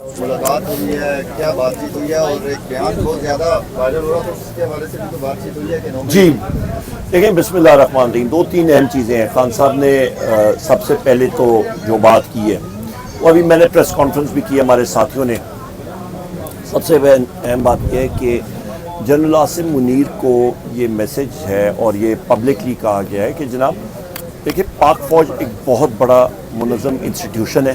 ملاقات ہوئی ہے, کیا بات چیت ہوئی ہے, اور ایک بیان بہت زیادہ وائرل ہو رہا تھا, اس کے حوالے سے بھی تو بات چیت ہوئی ہے کہ جی دیکھیں, بسم اللہ الرحمن الرحیم. دو تین اہم چیزیں ہیں. خان صاحب نے سب سے پہلے تو جو بات کی ہے وہ ابھی میں نے پریس کانفرنس بھی کی, ہمارے ساتھیوں نے. سب سے اہم بات یہ ہے کہ جنرل عاصم منیر کو یہ میسج ہے اور یہ پبلکلی کہا گیا ہے کہ جناب دیکھیں, پاک فوج ایک بہت بڑا منظم انسٹیٹیوشن ہے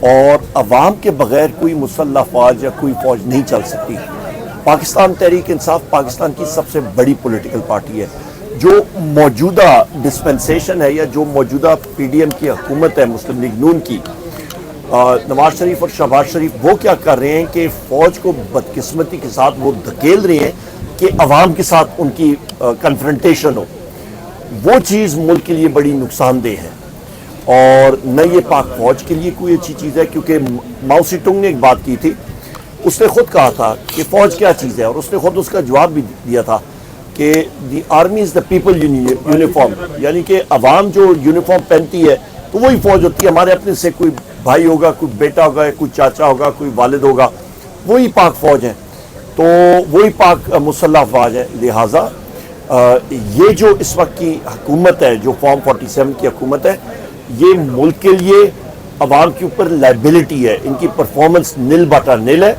اور عوام کے بغیر کوئی مسلح فوج یا کوئی فوج نہیں چل سکتی. پاکستان تحریک انصاف پاکستان کی سب سے بڑی پولیٹیکل پارٹی ہے. جو موجودہ ڈسپنسیشن ہے یا جو موجودہ پی ڈی ایم کی حکومت ہے, مسلم لیگ نون کی, نواز شریف اور شہباز شریف, وہ کیا کر رہے ہیں کہ فوج کو بدقسمتی کے ساتھ وہ دھکیل رہے ہیں کہ عوام کے ساتھ ان کی کنفرنٹیشن ہو. وہ چیز ملک کے لیے بڑی نقصان دہ ہے اور نہ یہ پاک فوج کے لیے کوئی اچھی چیز ہے, کیونکہ ماؤ سی ٹونگ نے ایک بات کی تھی, اس نے خود کہا تھا کہ فوج کیا چیز ہے, اور اس نے خود اس کا جواب بھی دیا تھا کہ the army is the people uniform, یعنی کہ عوام جو یونیفارم پہنتی ہے تو وہی فوج ہوتی ہے. ہمارے اپنے سے کوئی بھائی ہوگا, کوئی بیٹا ہوگا, کوئی چاچا ہوگا, کوئی والد ہوگا, وہی پاک فوج ہے, تو وہی پاک مسلح فوج ہے. لہٰذا یہ جو اس وقت کی حکومت ہے, جو فارم 47 کی حکومت ہے, یہ ملک کے لیے عوام کے اوپر لائبلٹی ہے. ان کی پرفارمنس نل بٹا نل ہے,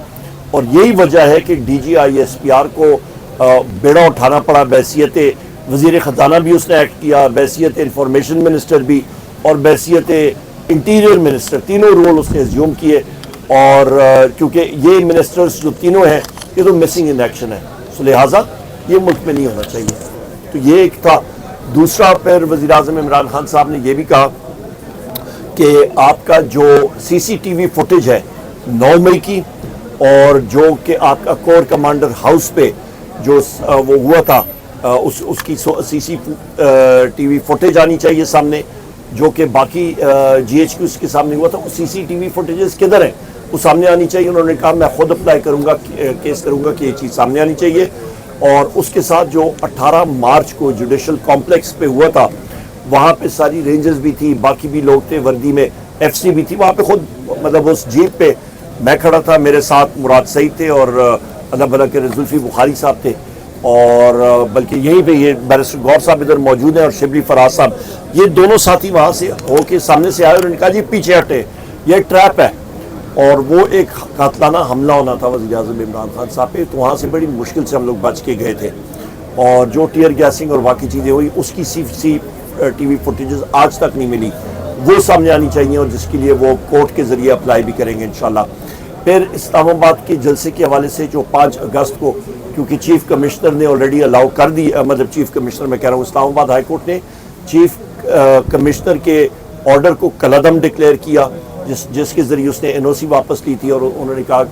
اور یہی وجہ ہے کہ D G I S P R کو بیڑا اٹھانا پڑا. بحیثیت وزیر خزانہ بھی اس نے ایکٹ کیا, بحیثیت انفارمیشن منسٹر بھی, اور بحیثیت انٹیریئر منسٹر, تینوں رول اس نے ایزیوم کیے. اور کیونکہ یہ منسٹرز جو تینوں ہیں یہ تو مسنگ ان ایکشن ہے, سو لہٰذا یہ ملک میں نہیں ہونا چاہیے. تو یہ ایک تھا. دوسرا, پھر وزیر اعظم عمران خان صاحب نے یہ بھی کہا کہ آپ کا جو سی سی ٹی وی فوٹیج ہے 9 مئی کی, اور جو کہ آپ کا کور کمانڈر ہاؤس پہ جو وہ ہوا تھا, اس کی سی سی ٹی وی فوٹیج آنی چاہیے سامنے, جو کہ باقی جی ایچ کیو اس کے سامنے ہوا تھا. وہ سی سی ٹی وی فوٹیجز کدھر ہیں, وہ سامنے آنی چاہیے. انہوں نے کہا میں خود اپلائی کروں گا, کیس کروں گا کہ یہ چیز سامنے آنی چاہیے. اور اس کے ساتھ جو 18 مارچ کو جوڈیشل کمپلیکس پہ ہوا تھا, وہاں پہ ساری رینجرز بھی تھی, باقی بھی لوگ تھے وردی میں, ایف سی بھی تھی وہاں پہ. خود مطلب اس جیپ پہ میں کھڑا تھا, میرے ساتھ مراد سعید تھے اور اللہ بھلا کے زلفی بخاری صاحب تھے, اور بلکہ یہیں پہ یہ بیرسٹر غور صاحب ادھر موجود ہیں اور شبلی فراز صاحب, یہ دونوں ساتھی وہاں سے ہو کے سامنے سے آئے اور انہوں نے کہا جی پیچھے ہٹے, یہ ٹریپ ہے. اور وہ ایک قاتلانہ حملہ ہونا تھا وزیر اعظم عمران خان صاحب پہ, تو وہاں سے بڑی مشکل سے ہم لوگ بچ کے گئے تھے. اور جو ٹیئر گیسنگ اور باقی چیزیں ہوئی, اس کی سی ٹی وی فوٹیجز آج تک نہیں ملی, وہ سامنے آنی چاہیے, اور جس کے لیے وہ کورٹ کے ذریعے اپلائی بھی کریں گے انشاءاللہ. پھر اسلام آباد کے جلسے کے حوالے سے جو 5 اگست کو, کیونکہ چیف کمشنر نے آلریڈی الاؤ کر دی, مطلب چیف کمشنر میں کہہ رہا ہوں, اسلام آباد ہائی کورٹ نے چیف کمشنر کے آرڈر کو کالعدم ڈکلیئر کیا, جس کے ذریعے اس نے این او سی واپس لی تھی, اور انہوں نے کہا,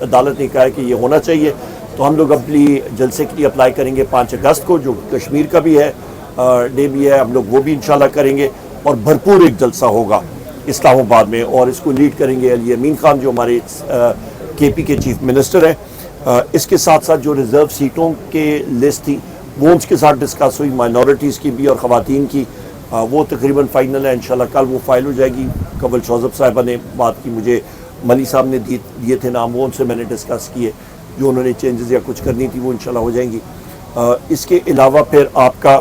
عدالت نے کہا کہ یہ ہونا چاہیے. تو ہم لوگ اپنی جلسے کے لیے اپلائی کریں گے 5 اگست کو, جو کشمیر کا بھی ہے ڈے بھی ہے, ہم لوگ وہ بھی انشاءاللہ کریں گے. اور بھرپور ایک جلسہ ہوگا اسلام آباد میں, اور اس کو لیڈ کریں گے علی امین خان جو ہمارے کے پی کے چیف منسٹر ہیں. اس کے ساتھ ساتھ جو ریزرو سیٹوں کے لسٹ تھی وہ ان کے ساتھ ڈسکس ہوئی, مائنورٹیز کی بھی اور خواتین کی, وہ تقریباً فائنل ہے انشاءاللہ. کل وہ فائل ہو جائے گی. قبل شوزب صاحبہ نے بات کی, مجھے منی صاحب نے دیے تھے نام, وہ ان سے میں نے ڈسکس کیے, جو انہوں نے چینجز یا کچھ کرنی تھی وہ انشاءاللہ ہو جائیں گی. اس کے علاوہ پھر آپ کا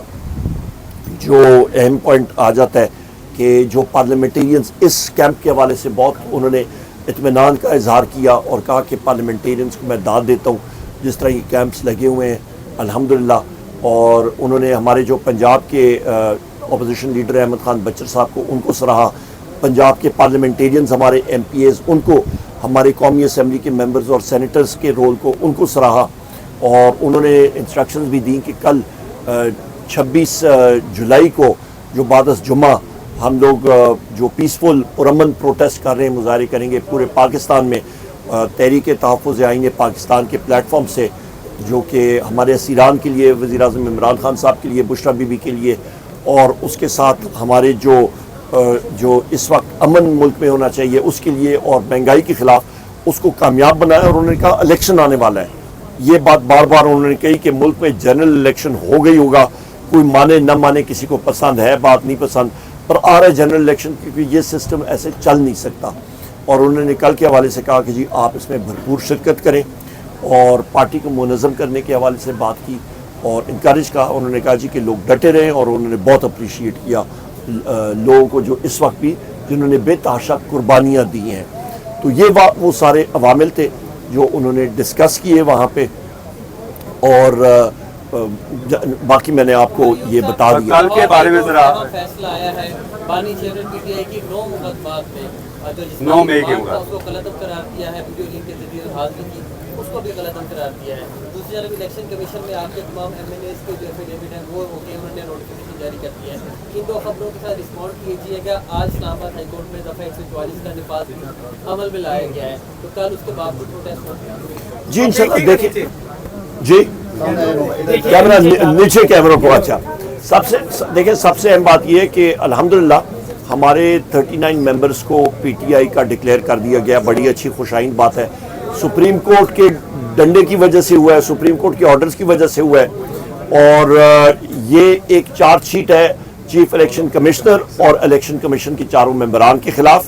جو اہم پوائنٹ آ جاتا ہے کہ جو پارلیمنٹیرینز اس کیمپ کے حوالے سے بہت انہوں نے اطمینان کا اظہار کیا, اور کہا کہ پارلیمنٹیرینز کو میں داد دیتا ہوں جس طرح یہ کیمپس لگے ہوئے ہیں الحمدللہ. اور انہوں نے ہمارے جو پنجاب کے اپوزیشن لیڈر احمد خان بچر صاحب کو, ان کو سراہا. پنجاب کے پارلیمنٹیرینز ہمارے ایم پی ایز, ان کو, ہمارے قومی اسمبلی کے ممبرز اور سینیٹرز کے رول کو, ان کو سراہا. اور انہوں نے انسٹرکشنز بھی دیں کہ کل 26 جولائی کو جو بعد از جمعہ ہم لوگ جو پیسفل پرامن پروٹیسٹ کر رہے ہیں, مظاہرے کریں گے پورے پاکستان میں تحریک تحفظ آئین پاکستان کے پلیٹ فارم سے, جو کہ ہمارے اسیران کے لیے, وزیر اعظم عمران خان صاحب کے لیے, بشرا بی بی کے لیے, اور اس کے ساتھ ہمارے جو اس وقت امن ملک میں ہونا چاہیے اس کے لیے, اور مہنگائی کے خلاف اس کو کامیاب بنایا. اور انہوں نے کہا الیکشن آنے والا ہے, یہ بات بار بار انہوں نے کہی کہ ملک میں جنرل الیکشن ہو گئی ہوگا, کوئی مانے نہ مانے, کسی کو پسند ہے بات نہیں پسند, پر آ رہا ہے جنرل الیکشن, کیونکہ یہ سسٹم ایسے چل نہیں سکتا. اور انہوں نے کل کے حوالے سے کہا کہ جی آپ اس میں بھرپور شرکت کریں، اور پارٹی کو منظم کرنے کے حوالے سے بات کی اور انکریج کہا. انہوں نے کہا جی کہ لوگ ڈٹے رہیں، اور انہوں نے بہت اپریشیٹ کیا لوگوں کو جو اس وقت بھی جنہوں نے بے تحاشا قربانیاں دی ہیں. تو یہ وہ سارے عوامل تھے جو انہوں نے ڈسکس کیے وہاں پہ، اور باقی میں نے آپ کو یہ بتا دیا. کل کے بارے میں ذرا فیصلہ آیا ہے بانی چیئرمین پی ٹی آئی کی 9 مقدمات میں جو 9 مئی کے اس کو غلط قرار دیا ہے، ویڈیو لنک کے ذریعے حاضری کی اس کو بھی غلط قرار دیا ہے. دوسری طرف الیکشن کمیشن میں آپ کے تمام ایم ایل اے کے جو ایفیڈیوٹ ہیں وہ ہو کے انہوں نے نوٹیفکیشن جاری کر دیا ہے. ان 2 خبروں کے ساتھ رسپونڈ کیجیے گا. آج اسلام آباد ہائی کورٹ میں دفعہ 144 کا نفاذ عمل میں لایا گیا ہے، تو کل اس کے بعد پروٹیسٹ ہوگا. جی انشاءاللہ دیکھیں جی کیمرہ نیچے کیمروں کو. اچھا دیکھیں سب سے اہم بات یہ ہے کہ الحمدللہ ہمارے 39 ممبرز کو پی ٹی آئی کا ڈکلیئر کر دیا گیا. بڑی اچھی خوشائند بات ہے. سپریم کورٹ کے ڈنڈے کی وجہ سے ہوا ہے، سپریم کورٹ کے آرڈرز کی وجہ سے ہوا ہے، اور یہ ایک چارج شیٹ ہے چیف الیکشن کمشنر اور الیکشن کمیشن کے 4 ممبران کے خلاف.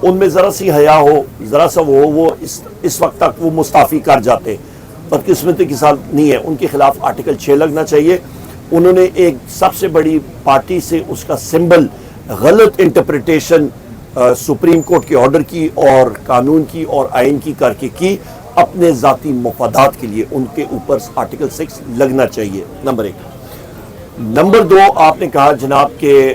ان میں ذرا سی حیا ہو، ذرا سا وہ اس وقت تک وہ مستعفی کر جاتے. بدقسمتی کے ساتھ نہیں ہے، ان کے خلاف آرٹیکل 6 لگنا چاہیے. انہوں نے ایک سب سے بڑی پارٹی سے اس کا سمبل غلط انٹرپریٹیشن سپریم کورٹ کے آرڈر کی اور قانون کی اور آئین کی کر کے کی اپنے ذاتی مفادات کے لیے. ان کے اوپر آرٹیکل 6 لگنا چاہیے، نمبر 1. نمبر 2 آپ نے کہا جناب کہ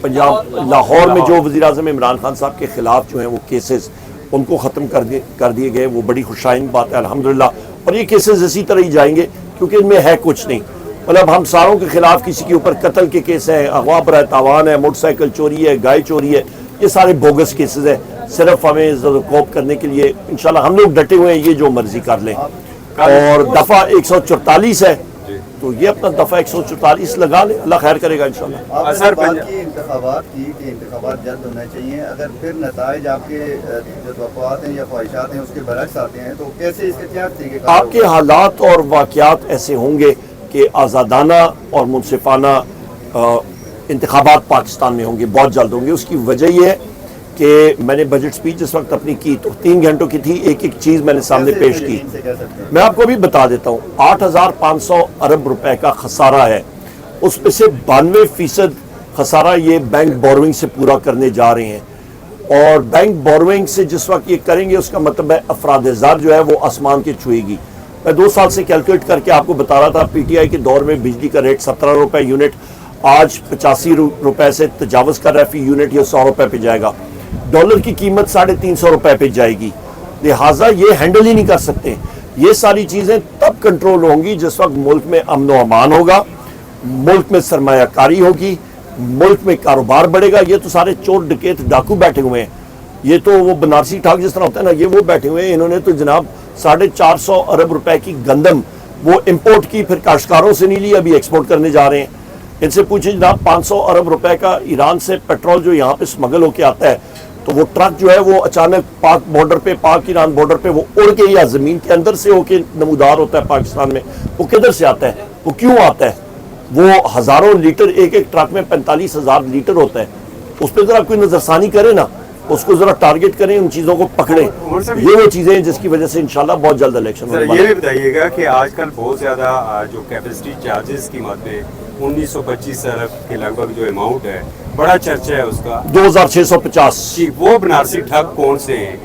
پنجاب لاہور میں جو وزیراعظم عمران خان صاحب کے خلاف جو ہیں وہ کیسز ان کو ختم کر دیے گئے. وہ بڑی خوشائند بات ہے الحمدللہ، اور یہ کیسز اسی طرح ہی جائیں گے کیونکہ ان میں ہے کچھ نہیں. مطلب ہم ساروں کے خلاف کسی کے اوپر قتل کے کیس ہیں، اغوا برائے تاوان ہے، موٹر سائیکل چوری ہے، گائے چوری ہے، یہ سارے بوگس کیسز ہیں. صرف ہمیں کوپ کرنے کے لیے انشاءاللہ ہم لوگ ڈٹے ہوئے ہیں، یہ جو مرضی کر لیں. اور دفعہ 144 ہے تو یہ اپنا دفعہ 144 لگا لیں، اللہ خیر کرے گا انشاءاللہ. آپ نے بات کی انتخابات کی کہ انتخابات جلد ہونے چاہیے. اگر پھر نتائج آپ کے جو توقعات ہیں یا خواہشات ہیں اس کے برعکس آتے ہیں تو کیسے اس کے کیا طریقے کار آپ کے حالات اور واقعات ایسے ہوں گے کہ آزادانہ اور منصفانہ انتخابات پاکستان میں ہوں گے، بہت جلد ہوں گے. اس کی وجہ یہ ہے کہ میں نے بجٹ سپیچ اس وقت اپنی کی تو 3 گھنٹوں کی تھی، ایک ایک چیز میں نے سامنے پیش کی. میں آپ کو بھی بتا دیتا ہوں 8,500 ارب روپے کا خسارہ ہے. اس میں سے 92% خسارہ یہ بینک بوروئنگ سے پورا کرنے جا رہے ہیں، اور بینک بوروئنگ سے جس وقت یہ کریں گے اس کا مطلب ہے افراد زر جو ہے وہ آسمان کے چھوئے گی. میں 2 سال سے کیلکولیٹ کر کے آپ کو بتا رہا تھا پی ٹی آئی کے دور میں بجلی کا ریٹ 17 روپے یونٹ، آج 85 روپے سے تجاوز کر رہا ہے فی یونٹ، یہ 100 روپے پہ جائے گا. ڈالر کی قیمت 350 روپے پہ جائے گی. لہٰذا یہ ہینڈل ہی نہیں کر سکتے. یہ ساری چیزیں تب کنٹرول ہوں گی جس وقت ملک میں امن و امان ہوگا، ملک میں سرمایہ کاری ہوگی، ملک میں کاروبار بڑھے گا. یہ تو سارے چور ڈکیت ڈاکو بیٹھے ہوئے ہیں. یہ تو وہ بنارسی ٹھاک جس طرح ہوتا ہے نا، یہ وہ بیٹھے ہوئے ہیں. انہوں نے تو جناب 450 ارب روپے کی گندم وہ امپورٹ کی، پھر کاشتکاروں سے نہیں لی، ابھی ایکسپورٹ کرنے جا رہے ہیں. ان سے پوچھیں جناب 500 ارب روپے کا ایران سے پیٹرول جو یہاں پہ سمگل ہو کے آتا ہے، تو وہ ٹرک جو ہے وہ اچانک پاک بارڈر پہ، پاک ایران بارڈر پہ وہ اڑ کے یا زمین کے اندر سے ہو کے نمودار ہوتا ہے پاکستان میں. وہ کدھر سے آتا ہے، وہ کیوں آتا ہے؟ وہ ہزاروں لیٹر، ایک ٹرک میں 45,000 لیٹر ہوتا ہے. اس پہ ذرا کوئی نظر ثانی کرے نا، اس کو ذرا ٹارگٹ کریں، ان چیزوں کو پکڑیں. یہ وہ چیزیں ہیں جس کی وجہ سے انشاءاللہ بہت جلد الیکشن ہونے والا ہے. یہ بھی بتائیے گا کہ آج کل بہت زیادہ جو کیپیسٹی چارجز کی مد میں 1925 ارب کے لگ بھگ جو اماؤنٹ ہے، بڑا چرچا ہے اس کا 2650. وہ بنارسی ٹھگ کون سے ہیں؟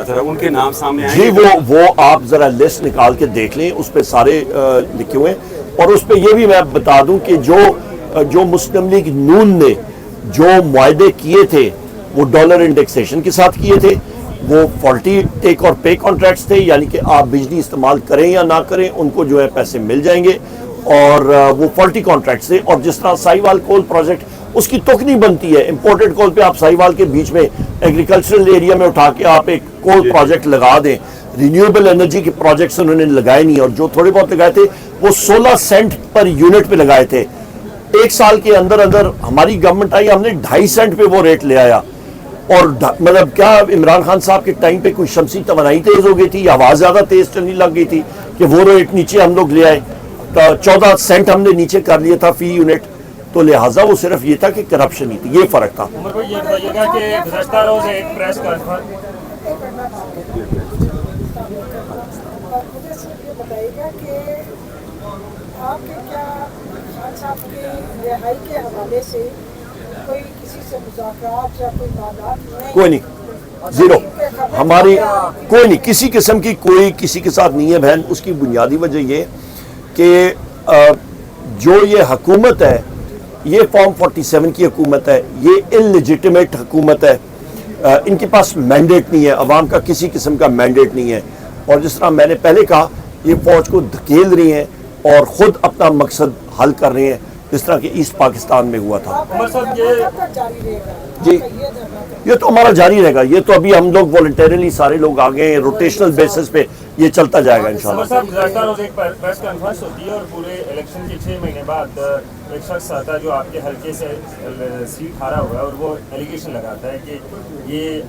ذرا ان کے نام سامنے آئیں. جی وہ آپ ذرا لسٹ نکال کے دیکھ لیں، اس پہ سارے لکھے ہوئے ہیں. اور اس پہ یہ بھی میں بتا دوں کہ جو مسلم لیگ نون نے جو معاہدے کیے تھے وہ ڈالر انڈیکسیشن کے ساتھ کیے تھے. وہ فالٹی ٹیک اور پے کانٹریکٹس تھے، یعنی کہ آپ بجلی استعمال کریں یا نہ کریں ان کو جو ہے پیسے مل جائیں گے، اور وہ فالٹی کانٹریکٹس تھے. اور جس طرح ساہیوال کول پروجیکٹ اس کی توکنی بنتی ہے، امپورٹڈ کول پہ آپ ساہیوال کے بیچ میں ایگریکلچرل ایریا میں اٹھا کے آپ ایک کول پروجیکٹ لگا دیں. رینیویبل انرجی کے پروجیکٹس انہوں نے لگائے نہیں، اور جو تھوڑے بہت لگائے تھے وہ 16 سینٹ پر یونٹ پہ لگائے تھے. 1 سال کے اندر ہماری گورنمنٹ آئی، ہم نے 2.5 سینٹ پہ وہ ریٹ لے آیا. اور مطلب کیا عمران خان صاحب کے ٹائم پہ کوئی شمسی توانائی تیز ہو گئی تھی، آواز زیادہ تیز چلنے لگ گئی تھی کہ وہ ریٹ نیچے ہم لوگ لے آئے. 14 سینٹ ہم نے نیچے کر لیا تھا فی یونٹ. تو لہٰذا وہ صرف یہ تھا کہ کرپشن ہی تھی، یہ فرق تھا. عمر بھائی یہ بتائیے گا کہ گزشتہ روز ایک پریس کانفرنس مجھے صرف یہ بتائیے گا کہ آپ کے کیا خان صاحب کی رہائی کے حوالے سے کوئی کسی سے مذاکرات یا کوئی معاملات نہیں؟ کوئی نہیں، زیرو. ہماری کوئی نہیں، کسی قسم کی کوئی کسی کے ساتھ نہیں ہے بہن. اس کی بنیادی وجہ یہ کہ جو یہ حکومت ہے، یہ فارم 47 کی حکومت ہے، یہ انلیجیٹمیٹ حکومت ہے. ان کے پاس مینڈیٹ نہیں ہے، عوام کا کسی قسم کا مینڈیٹ نہیں ہے. اور جس طرح میں نے پہلے کہا، یہ فوج کو دھکیل رہی ہیں اور خود اپنا مقصد حل کر رہے ہیں، جس طرح کہ ایسٹ پاکستان میں ہوا تھا. عمر صاحب یہ جاری رہے گا جی یہ تو ہمارا جاری رہے گا. یہ تو ابھی ہم لوگ والنٹیرلی سارے لوگ آگے ہیں، روٹیشنل بیسس پہ یہ چلتا جائے گا عمر انشاءاللہ. صاحب گزشتہ روز ایک پریس کانفرنس ہوتی ہے اور پورے الیکشن کے 6 مہینے بعد ایک شخص آتا ہے جو آپ کے حلقے سے سیٹ ہارا ہوا ہے اور وہ ایلیگیشن لگاتا ہے کہ یہ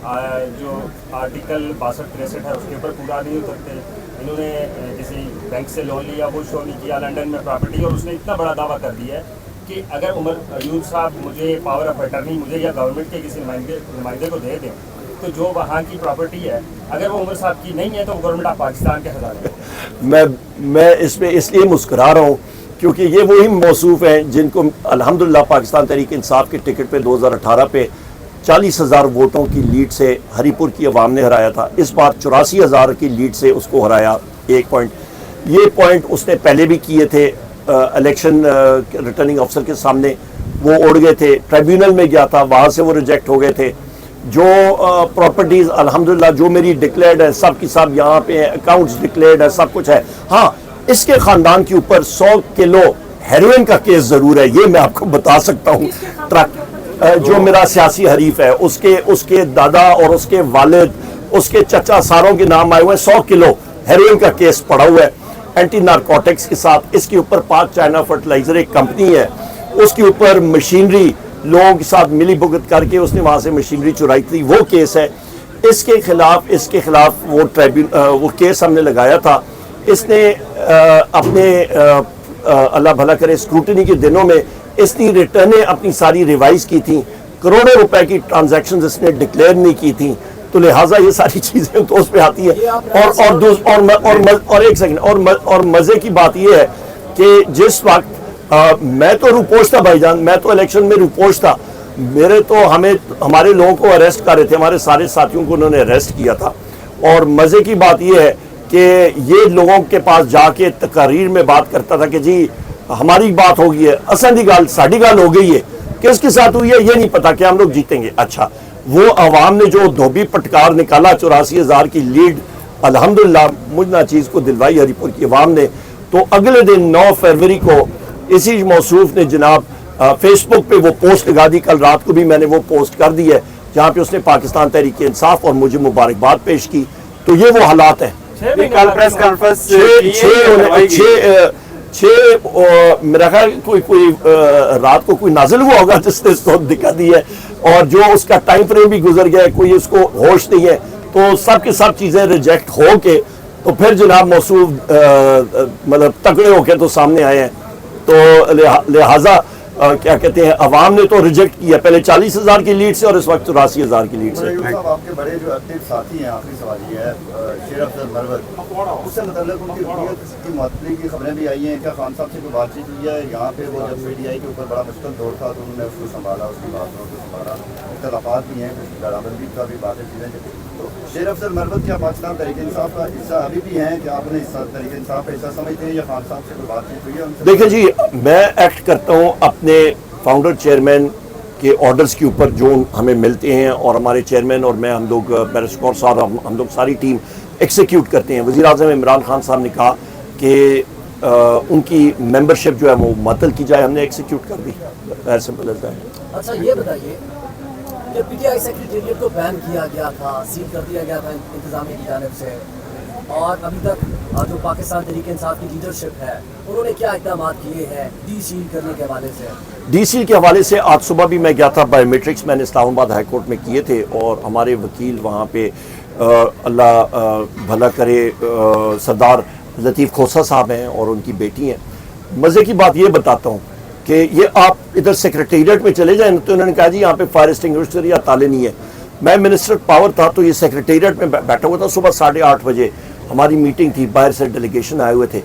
جو آرٹیکل 62-63 ہے اس کے اوپر پورا نہیں اترتے. انہوں نے کسی بینک سے لون لیا، وہ شو نہیں کیا، لنڈن میں پراپرٹی، اور اس نے اتنا بڑا دعویٰ کر دیا ہے کہ اگر عمر ایوب صاحب مجھے پاور آف اٹرنی مجھے یا گورنمنٹ کے کسی نمائندے کو دے دیں تو جو وہاں کی پراپرٹی ہے اگر وہ عمر صاحب کی نہیں ہے تو وہ گورنمنٹ آف پاکستان کے حوالے ہے. میں اس میں اس لیے مسکرا رہا ہوں کیونکہ یہ وہی موصوف ہیں جن کو الحمدللہ پاکستان تحریک انصاف کے ٹکٹ پہ 2018 پہ 40,000 ووٹوں کی لیڈ سے ہری پور کی عوام نے ہرایا تھا. اس بار 84,000 کی لیڈ سے اس کو ہرایا. 1 پوائنٹ، یہ پوائنٹ اس نے پہلے بھی کیے تھے الیکشن ریٹرننگ افسر کے سامنے، وہ اڑ گئے تھے. ٹریبیونل میں گیا تھا، وہاں سے وہ ریجیکٹ ہو گئے تھے. جو پراپرٹیز الحمدللہ جو میری ڈکلیئرڈ ہے، سب کی سب یہاں پہ اکاؤنٹس ڈکلیئرڈ ہے، سب کچھ ہے. ہاں اس کے خاندان کے اوپر 100 کلو ہیروئن کا کیس ضرور ہے، یہ میں آپ کو بتا سکتا ہوں. ٹرک جو میرا سیاسی حریف ہے، اس کے دادا اور اس کے والد، اس کے چچا ساروں کے نام آئے ہوئے ہیں. 100 کلو ہیروئن کا کیس پڑا ہوا ہے اینٹی نارکوٹکس کے ساتھ. اس کے اوپر پاک چائنا فرٹیلائزر ایک کمپنی ہے، اس کے اوپر مشینری لوگوں کے ساتھ ملی بھگت کر کے اس نے وہاں سے مشینری چرائی تھی، وہ کیس ہے. اس کے خلاف وہ کیس ہم نے لگایا تھا. اس نے اپنے اللہ بھلا کرے اسکروٹنی کے دنوں میں اس نے ریٹرنیں اپنی ساری ریوائز کی تھیں. کروڑوں روپے کی ٹرانزیکشنز اس نے ڈکلیئر نہیں کی تھیں. تو لہٰذا یہ ساری چیزیں تو اس پہ آتی ہے. اور ایک سیکنڈ، اور مزے کی بات یہ ہے کہ جس وقت میں تو روپوش تھا بھائی جان، میں تو الیکشن میں روپوش تھا. ہمارے لوگوں کو اریسٹ کر رہے تھے، ہمارے سارے ساتھیوں کو انہوں نے اریسٹ کیا تھا. اور مزے کی بات یہ ہے کہ یہ لوگوں کے پاس جا کے تقاریر میں بات کرتا تھا کہ جی ہماری بات ہو گئی ہے، اصل کی گل ساڈی گل ہو گئی ہے، کس کے ساتھ ہوئی ہے یہ نہیں پتا کہ ہم لوگ جیتیں گے. اچھا وہ عوام نے جو دھوبی پٹکار نکالا 84,000 کی لیڈ الحمدللہ مجھ ناچیز کو دلوائی ہری پور کی عوام نے. تو اگلے دن 9 فروری کو اسی موصوف نے جناب فیس بک پہ وہ پوسٹ لگا دی. کل رات کو بھی میں نے وہ پوسٹ کر دی ہے جہاں پہ اس نے پاکستان تحریک انصاف اور مجھے مبارکباد پیش کی. تو یہ وہ حالات ہیں. کل پریس کانفرنس میرا خیال کوئی رات کو کوئی نازل ہوا ہوگا جس نے اس کو دکھا دی ہے، اور جو اس کا ٹائم فریم بھی گزر گیا ہے، کوئی اس کو ہوش نہیں ہے. تو سب کی سب چیزیں ریجیکٹ ہو کے تو پھر جناب موصوف مطلب تکڑے ہو کے تو سامنے آئے ہیں. تو لہٰذا کیا کہتے ہیں عوام نے تو ریجیکٹ کیا پہلے 40,000 کی لیڈ سے اور اس وقت 84,000 کی لیڈ سے. صاحب آپ کے بڑے جو ایکٹیو ساتھی ہیں، آخری سوال یہ ہے شیر افضل مروت، اس سے متعلق ان کی روحیت کی معطلی کی خبریں بھی آئی ہیں. کیا خان صاحب سے کوئی بات چیت ہوئی ہے؟ یہاں پہ وہ جب PTI کے اوپر بڑا مشکل دور تھا تو انہوں نے اس کو سنبھالا، اس کی باتوں کو سنبھالا. اختلافات بھی ہیں، کچھ گڑابندی کا بھی باتیں چیزیں. تو شیر افضل مروت کیا پاکستان تحریک انصاف کا حصہ ابھی بھی ہیں؟ کیا آپ نے تحریک انصاف کا حصہ سمجھتے ہیں یا خان صاحب سے کوئی بات چیت ہوئی ہے؟ دیکھیں جی، میں ایکٹ کرتا ہوں اپنے فاؤنڈر چیئرمین کے آرڈرز کے اوپر جو ہمیں ملتے ہیں، اور ہمارے چیئرمین اور میں، ہم لوگ بیرسکور صاحب، ہم لوگ ساری ٹیم ایکسیکیوٹ کرتے ہیں. وزیر اعظم عمران خان صاحب نے کہا کہ ان کی ممبرشپ جو ہے وہ معطل کی جائے، ہم نے ایکسیکیوٹ کر دی. As simple as that. اچھا یہ بتائیے کہ PTI سیکریٹریٹ کو بین کیا گیا تھا، سیل کر دیا گیا تھا انتظامیہ کی جانب سے، اور ابھی تک جو پاکستان تحریک انصاف کی لیڈرشپ ہے انہوں نے کیا اقدامات کیے ہیں ڈی سیل کرنے کے حوالے سے؟ ڈی سیل کے حوالے سے آج صبح بھی میں گیا تھا. بایو میٹرکس میں نے اسلام آباد ہائی کورٹ میں کیے تھے، اور ہمارے وکیل وہاں پہ اللہ بھلا کرے سردار لطیف کھوسا صاحب ہیں اور ان کی بیٹی ہیں. مزے کی بات یہ بتاتا ہوں کہ یہ آپ ادھر سیکریٹریٹ میں چلے جائیں تو انہوں نے کہا جی یہاں پہ فائر ایکسٹنگوشر یا تالے نہیں ہے. میں منسٹر پاور تھا تو یہ سیکریٹریٹ میں بیٹھا ہوا تھا, صبح 8:30 بجے ہماری میٹنگ تھی, باہر سے ڈیلیگیشن آئے ہوئے تھے,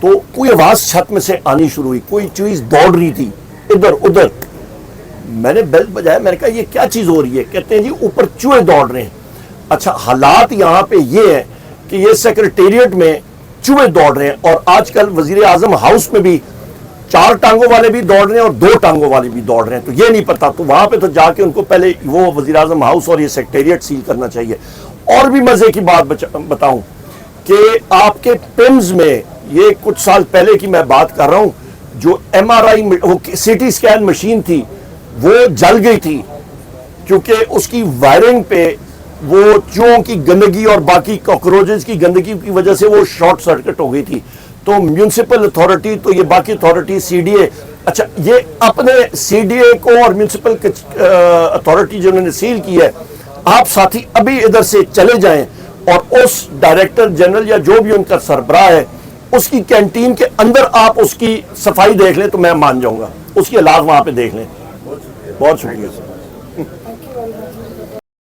تو کوئی آواز چھت میں سے آنی شروع ہوئی, کوئی چیز دوڑ رہی تھی ادھر ادھر. میں نے بیل بجایا, میں نے کہا یہ کیا چیز ہو رہی ہے؟ کہتے ہیں جی اوپر چوہے دوڑ رہے ہیں. اچھا حالات یہاں پہ یہ ہے کہ یہ سیکریٹریٹ میں چوہے دوڑ رہے ہیں, اور آج کل وزیر اعظم ہاؤس میں بھی 4 ٹانگوں والے بھی دوڑ رہے ہیں اور 2 ٹانگوں والے بھی دوڑ رہے ہیں. تو یہ نہیں پتا, تو وہاں پہ تو جا کے ان کو پہلے وہ وزیر اعظم ہاؤس اور یہ سیکریٹریٹ سیل کرنا چاہیے. اور بھی مزے کی بات بتاؤں کہ آپ کے پمز میں یہ کچھ سال پہلے کی میں بات کر رہا ہوں, جو MRI وہ سی ٹی اسکین مشین تھی وہ جل گئی تھی کیونکہ اس کی وائرنگ پہ وہ چوہوں کی گندگی اور باقی کاکروچز کی گندگی کی وجہ سے وہ شارٹ سرکٹ ہو گئی تھی. تو میونسپل اتھارٹی, تو یہ باقی اتھارٹی CDA, اچھا یہ اپنے CDA کو اور میونسپل اتھارٹی جنہوں نے سیل کی ہے, آپ ساتھی ابھی ادھر سے چلے جائیں اور اس ڈائریکٹر جنرل یا جو بھی ان کا سربراہ ہے اس کی کینٹین کے اندر آپ اس کی صفائی دیکھ لیں تو میں مان جاؤں گا, اس کی حالات وہاں پہ دیکھ لیں. بہت شکریہ.